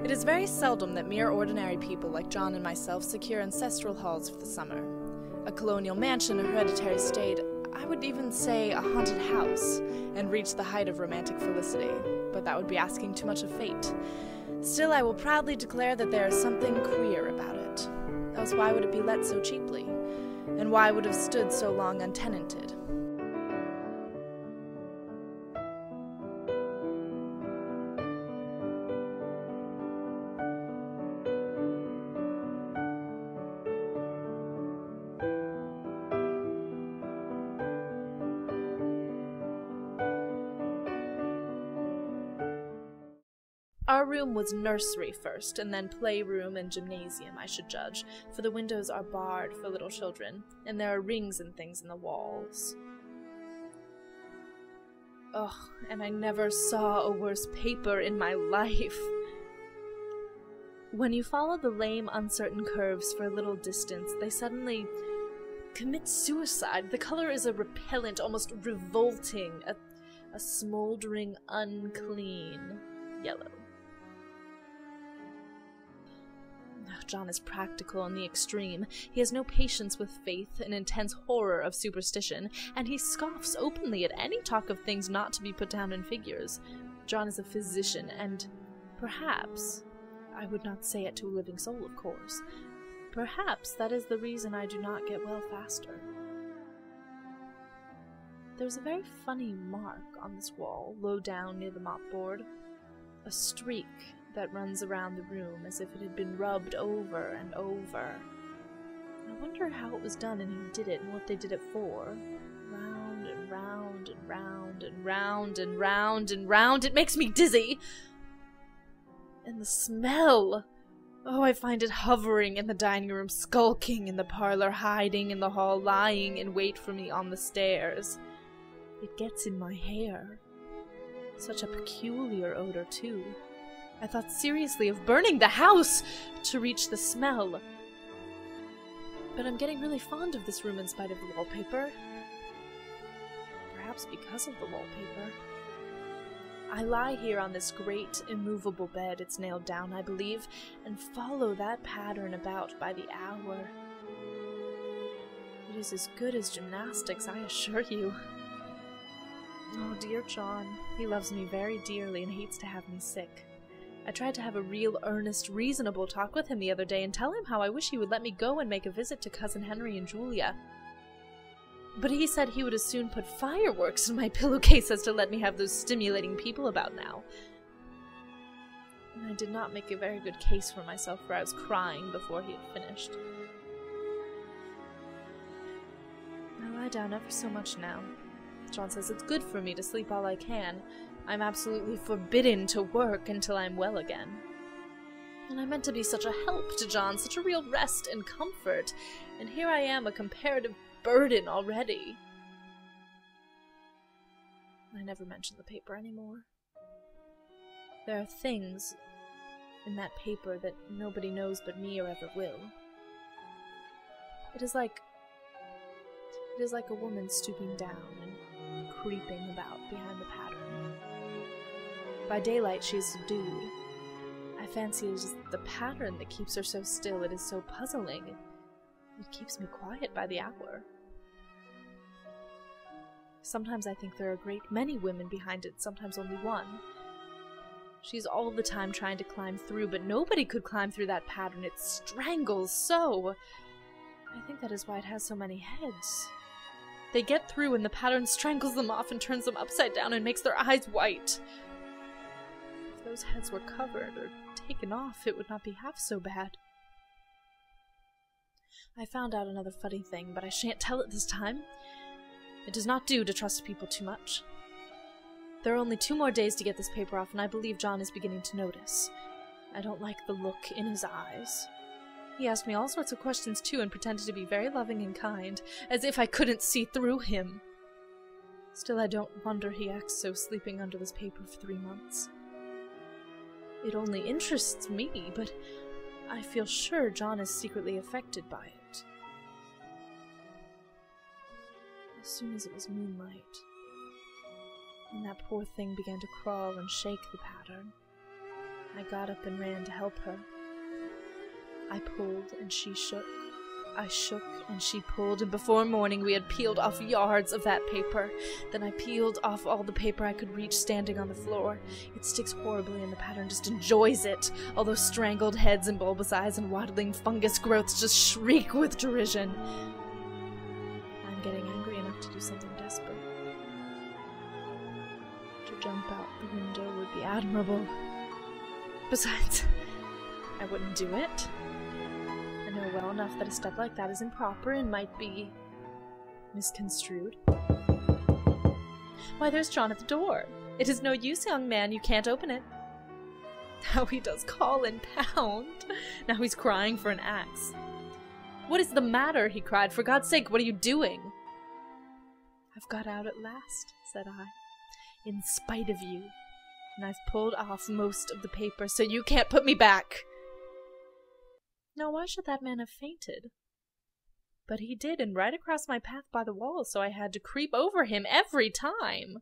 It is very seldom that mere ordinary people like John and myself secure ancestral halls for the summer. A colonial mansion, a hereditary estate, I would even say a haunted house, and reach the height of romantic felicity, but that would be asking too much of fate. Still, I will proudly declare that there is something queer about it. Else why would it be let so cheaply? And why would it have stood so long untenanted? Our room was nursery first, and then playroom and gymnasium, I should judge, for the windows are barred for little children, and there are rings and things in the walls. Ugh, and I never saw a worse paper in my life. When you follow the lame, uncertain curves for a little distance, they suddenly commit suicide. The color is a repellent, almost revolting, a smoldering, unclean yellow. John is practical in the extreme. He has no patience with faith, an intense horror of superstition, and he scoffs openly at any talk of things not to be put down in figures. John is a physician, and perhaps, I would not say it to a living soul, of course, perhaps that is the reason I do not get well faster. There's a very funny mark on this wall, low down near the mopboard. A streak that runs around the room as if it had been rubbed over and over. I wonder how it was done and who did it and what they did it for. Round and round and round and round and round and round. It makes me dizzy! And the smell! Oh, I find it hovering in the dining room, skulking in the parlor, hiding in the hall, lying in wait for me on the stairs. It gets in my hair. Such a peculiar odor, too. I thought seriously of burning the house to reach the smell. But I'm getting really fond of this room in spite of the wallpaper. Perhaps because of the wallpaper. I lie here on this great, immovable bed, it's nailed down, I believe, and follow that pattern about by the hour. It is as good as gymnastics, I assure you. Oh, dear John, he loves me very dearly and hates to have me sick. I tried to have a real, earnest, reasonable talk with him the other day and tell him how I wish he would let me go and make a visit to Cousin Henry and Julia. But he said he would as soon put fireworks in my pillowcase as to let me have those stimulating people about now. And I did not make a very good case for myself, for I was crying before he had finished. I lie down ever so much now. John says it's good for me to sleep all I can. I'm absolutely forbidden to work until I'm well again. And I meant to be such a help to John, such a real rest and comfort, and here I am, a comparative burden already. I never mention the paper anymore. There are things in that paper that nobody knows but me or ever will. It is like a woman stooping down and creeping about behind the pattern. By daylight she is subdued. I fancy it is the pattern that keeps her so still. It is so puzzling. It keeps me quiet by the hour. Sometimes I think there are a great many women behind it, sometimes only one. She's all the time trying to climb through, but nobody could climb through that pattern. It strangles so. I think that is why it has so many heads. They get through and the pattern strangles them off and turns them upside down and makes their eyes white. If those heads were covered or taken off, it would not be half so bad. I found out another funny thing, but I shan't tell it this time. It does not do to trust people too much. There are only 2 more days to get this paper off, and I believe John is beginning to notice. I don't like the look in his eyes. He asked me all sorts of questions too, and pretended to be very loving and kind, as if I couldn't see through him. Still, I don't wonder he acts so, sleeping under this paper for 3 months. It only interests me, but I feel sure John is secretly affected by it. As soon as it was moonlight, and that poor thing began to crawl and shake the pattern, I got up and ran to help her. I pulled and she shook. I shook and she pulled, and before morning we had peeled off yards of that paper. Then I peeled off all the paper I could reach standing on the floor. It sticks horribly and the pattern just enjoys it, although strangled heads and bulbous eyes and waddling fungus growths just shriek with derision. I'm getting angry enough to do something desperate. To jump out the window would be admirable. Besides, I wouldn't do it. I know well enough that a step like that is improper and might be misconstrued. Why, there's John at the door. It is no use, young man, you can't open it. How he does call and pound. Now he's crying for an axe. What is the matter? He cried. For God's sake, what are you doing? I've got out at last, said I, in spite of you. And I've pulled off most of the paper, so you can't put me back. Now, why should that man have fainted? But he did, and right across my path by the wall, so I had to creep over him every time.